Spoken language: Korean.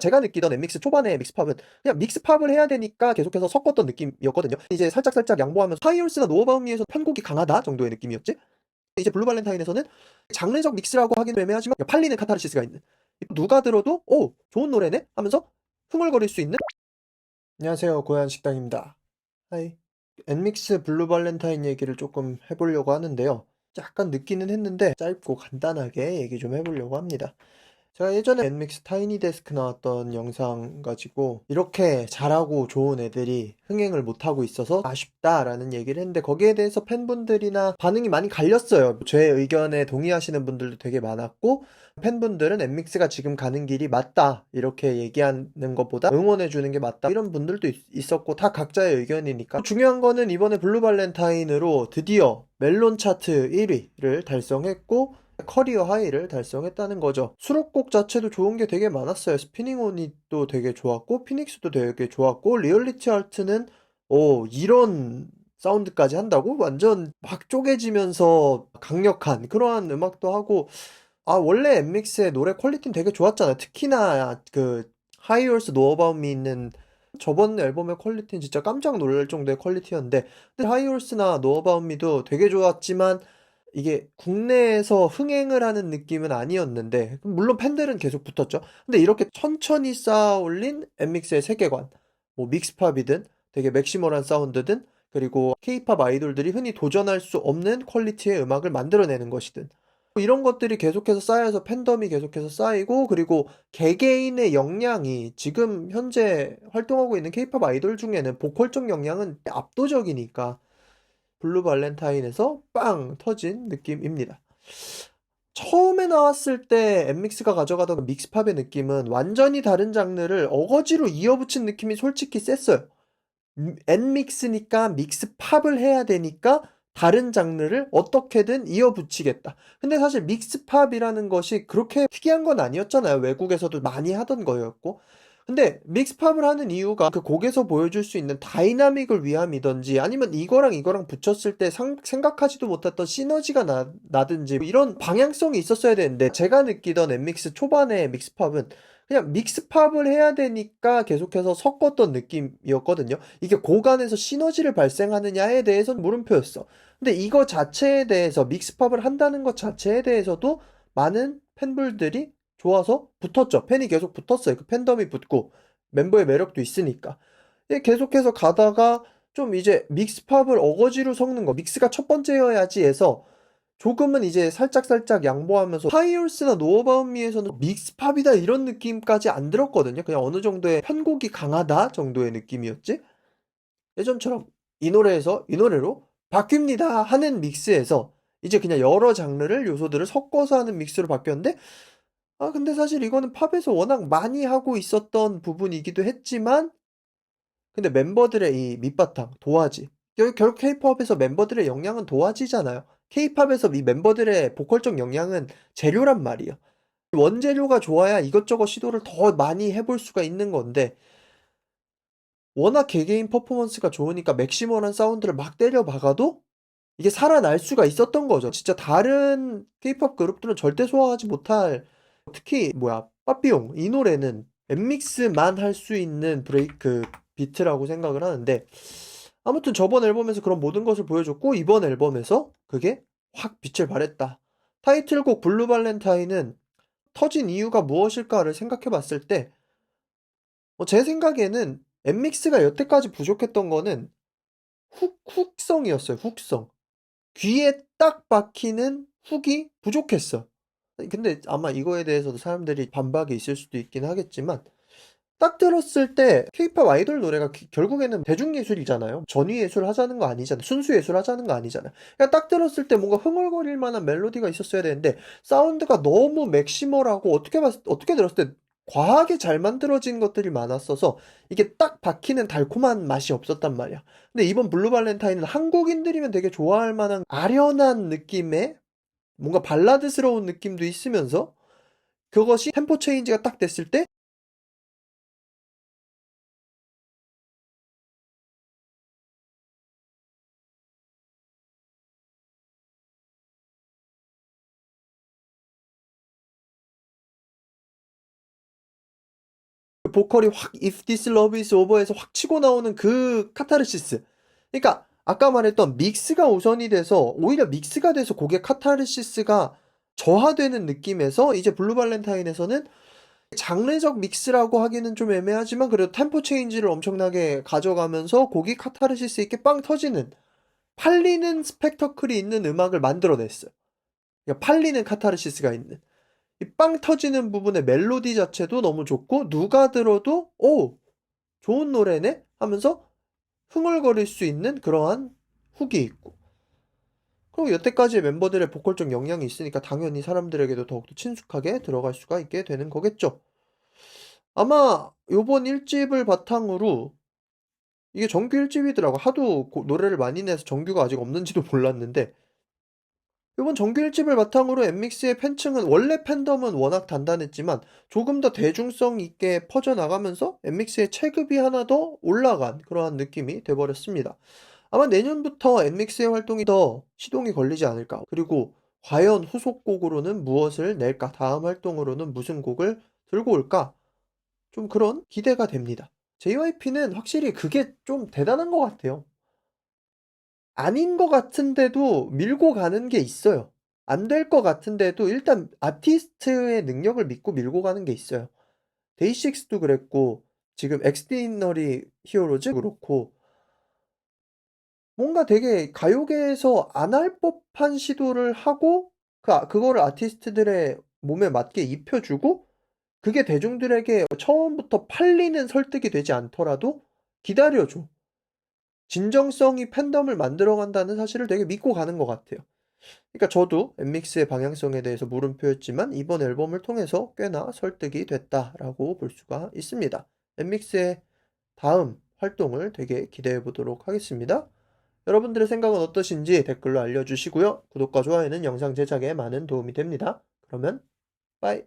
제가 느끼던 엠믹스 초반에 믹스팝은 그냥 믹스팝을 해야 되니까 계속해서 섞었던 느낌이었거든요. 이제 살짝살짝 양보하면서 하이올스나 노어바운미에서 편곡이 강하다 정도의 느낌이었지. 이제 블루 발렌타인에서는 장르적 믹스라고 하기는 애매하지만 팔리는 카타르시스가 있는, 누가 들어도 오 좋은 노래네 하면서 흥얼거릴 수 있는. 안녕하세요, 고양식당입니다. 하이. 엔믹스 블루 발렌타인 얘기를 조금 해보려고 하는데요. 약간 늦기는 했는데 짧고 간단하게 얘기 좀 해보려고 합니다. 제가 예전에 엔믹스 타이니 데스크 나왔던 영상 가지고 이렇게 잘하고 좋은 애들이 흥행을 못하고 있어서 아쉽다라는 얘기를 했는데, 거기에 대해서 팬분들이나 반응이 많이 갈렸어요. 제 의견에 동의하시는 분들도 되게 많았고, 팬분들은 엔믹스가 지금 가는 길이 맞다 이렇게 얘기하는 것보다 응원해주는 게 맞다 이런 분들도 있었고, 다 각자의 의견이니까. 중요한 거는 이번에 블루 발렌타인으로 드디어 멜론 차트 1위를 달성했고 커리어 하이를 달성했다는 거죠. 수록곡 자체도 좋은 게 되게 많았어요. 스피닝 온잇도 되게 좋았고, 피닉스도 되게 좋았고, 리얼리티 아트는 이런 사운드까지 한다고? 완전 막 쪼개지면서 강력한 그러한 음악도 하고. 원래 엠믹스의 노래 퀄리티는 되게 좋았잖아요. 특히나 그 하이얼스 노 어바웃 미 있는 저번 앨범의 퀄리티는 진짜 깜짝 놀랄 정도의 퀄리티였는데, 근데 하이얼스나 노 어바웃 미도 되게 좋았지만 이게 국내에서 흥행을 하는 느낌은 아니었는데, 물론 팬들은 계속 붙었죠. 근데 이렇게 천천히 쌓아 올린 엠믹스의 세계관, 뭐 믹스팝이든 되게 맥시멀한 사운드든, 그리고 케이팝 아이돌들이 흔히 도전할 수 없는 퀄리티의 음악을 만들어내는 것이든, 이런 것들이 계속해서 쌓여서 팬덤이 계속해서 쌓이고, 그리고 개개인의 역량이 지금 현재 활동하고 있는 케이팝 아이돌 중에는 보컬적 역량은 압도적이니까 블루 발렌타인에서 빵 터진 느낌입니다. 처음에 나왔을 때 엠믹스가 가져가던 그 믹스팝의 느낌은 완전히 다른 장르를 어거지로 이어붙인 느낌이 솔직히 셌어요. 엔믹스니까 믹스팝을 해야 되니까 다른 장르를 어떻게든 이어붙이겠다. 근데 사실 믹스팝이라는 것이 그렇게 특이한 건 아니었잖아요. 외국에서도 많이 하던 거였고. 근데 믹스팝을 하는 이유가 그 곡에서 보여줄 수 있는 다이나믹을 위함이든지, 아니면 이거랑 붙였을 때 생각하지도 못했던 시너지가 나든지, 이런 방향성이 있었어야 되는데, 제가 느끼던 엠믹스 초반의 믹스팝은 그냥 믹스팝을 해야 되니까 계속해서 섞었던 느낌이었거든요. 이게 곡 안에서 시너지를 발생하느냐에 대해서는 물음표였어. 근데 이거 자체에 대해서, 믹스팝을 한다는 것 자체에 대해서도 많은 팬분들이 좋아서 붙었죠. 팬이 계속 붙었어요. 그 팬덤이 붙고 멤버의 매력도 있으니까. 계속해서 가다가 좀 이제 믹스팝을 어거지로 섞는 거, 믹스가 첫 번째여야지 해서 조금은 이제 살짝살짝 양보하면서, 하이올스나 노어바운미에서는 믹스팝이다 이런 느낌까지 안 들었거든요. 그냥 어느 정도의 편곡이 강하다 정도의 느낌이었지. 예전처럼 이 노래에서 이 노래로 바뀝니다 하는 믹스에서 이제 그냥 여러 장르를, 요소들을 섞어서 하는 믹스로 바뀌었는데, 근데 사실 이거는 팝에서 워낙 많이 하고 있었던 부분이기도 했지만, 근데 멤버들의 이 밑바탕, 도화지. 결국 케이팝에서 멤버들의 역량은 도화지잖아요. 케이팝에서 이 멤버들의 보컬적 역량은 재료란 말이에요. 원재료가 좋아야 이것저것 시도를 더 많이 해볼 수가 있는 건데, 워낙 개개인 퍼포먼스가 좋으니까 맥시멀한 사운드를 막 때려 박아도 이게 살아날 수가 있었던 거죠. 진짜 다른 케이팝 그룹들은 절대 소화하지 못할, 특히 빠삐용 이 노래는 엠믹스만 할 수 있는 브레이크 비트라고 생각을 하는데, 아무튼 저번 앨범에서 그런 모든 것을 보여줬고, 이번 앨범에서 그게 확 빛을 발했다. 타이틀곡 블루 발렌타인은 터진 이유가 무엇일까를 생각해 봤을 때, 제 생각에는 엠믹스가 여태까지 부족했던 거는 훅성이었어요. 훅성. 귀에 딱 박히는 훅이 부족했어. 근데 아마 이거에 대해서도 사람들이 반박이 있을 수도 있긴 하겠지만, 딱 들었을 때 케이팝 아이돌 노래가 결국에는 대중예술이잖아요. 전위예술 하자는 거 아니잖아요. 순수예술 하자는 거 아니잖아요. 그냥 딱 들었을 때 뭔가 흥얼거릴 만한 멜로디가 있었어야 되는데, 사운드가 너무 맥시멀하고 어떻게 들었을 때 과하게 잘 만들어진 것들이 많았어서 이게 딱 박히는 달콤한 맛이 없었단 말이야. 근데 이번 블루 발렌타인은 한국인들이면 되게 좋아할 만한 아련한 느낌의 뭔가 발라드스러운 느낌도 있으면서, 그것이 템포 체인지가 딱 됐을 때 보컬이 확 If This Love Is Over에서 확 치고 나오는 그 카타르시스. 그러니까 아까 말했던 믹스가 우선이 돼서 오히려 믹스가 돼서 곡의 카타르시스가 저하되는 느낌에서 이제 블루 발렌타인에서는 장르적 믹스라고 하기는 좀 애매하지만 그래도 템포 체인지를 엄청나게 가져가면서 곡이 카타르시스 있게 빵 터지는 팔리는 스펙터클이 있는 음악을 만들어냈어요. 그러니까 팔리는 카타르시스가 있는 이 빵 터지는 부분의 멜로디 자체도 너무 좋고 누가 들어도 오 좋은 노래네 하면서 흥얼거릴 수 있는 그러한 훅이 있고 그리고 여태까지의 멤버들의 보컬적 역량이 있으니까 당연히 사람들에게도 더욱더 친숙하게 들어갈 수가 있게 되는 거겠죠. 아마 요번 1집을 바탕으로 이게 정규 1집이더라고. 하도 노래를 많이 내서 정규가 아직 없는지도 몰랐는데 이번 정규 1집을 바탕으로 엠믹스의 팬층은 원래 팬덤은 워낙 단단했지만 조금 더 대중성 있게 퍼져나가면서 엠믹스의 체급이 하나 더 올라간 그러한 느낌이 돼버렸습니다. 아마 내년부터 엠믹스의 활동이 더 시동이 걸리지 않을까. 그리고 과연 후속곡으로는 무엇을 낼까? 다음 활동으로는 무슨 곡을 들고 올까? 좀 그런 기대가 됩니다. JYP는 확실히 그게 좀 대단한 것 같아요. 아닌 것 같은데도 밀고 가는 게 있어요. 안 될 것 같은데도 일단 아티스트의 능력을 믿고 밀고 가는 게 있어요. 데이식스도 그랬고 지금 엑스트리너리 히어로즈 그렇고 뭔가 되게 가요계에서 안 할 법한 시도를 하고 그거를 아티스트들의 몸에 맞게 입혀주고 그게 대중들에게 처음부터 팔리는 설득이 되지 않더라도 기다려줘. 진정성이 팬덤을 만들어간다는 사실을 되게 믿고 가는 것 같아요. 그러니까 저도 엠믹스의 방향성에 대해서 물음표였지만 이번 앨범을 통해서 꽤나 설득이 됐다라고 볼 수가 있습니다. 엠믹스의 다음 활동을 되게 기대해 보도록 하겠습니다. 여러분들의 생각은 어떠신지 댓글로 알려주시고요. 구독과 좋아요는 영상 제작에 많은 도움이 됩니다. 그러면 빠이.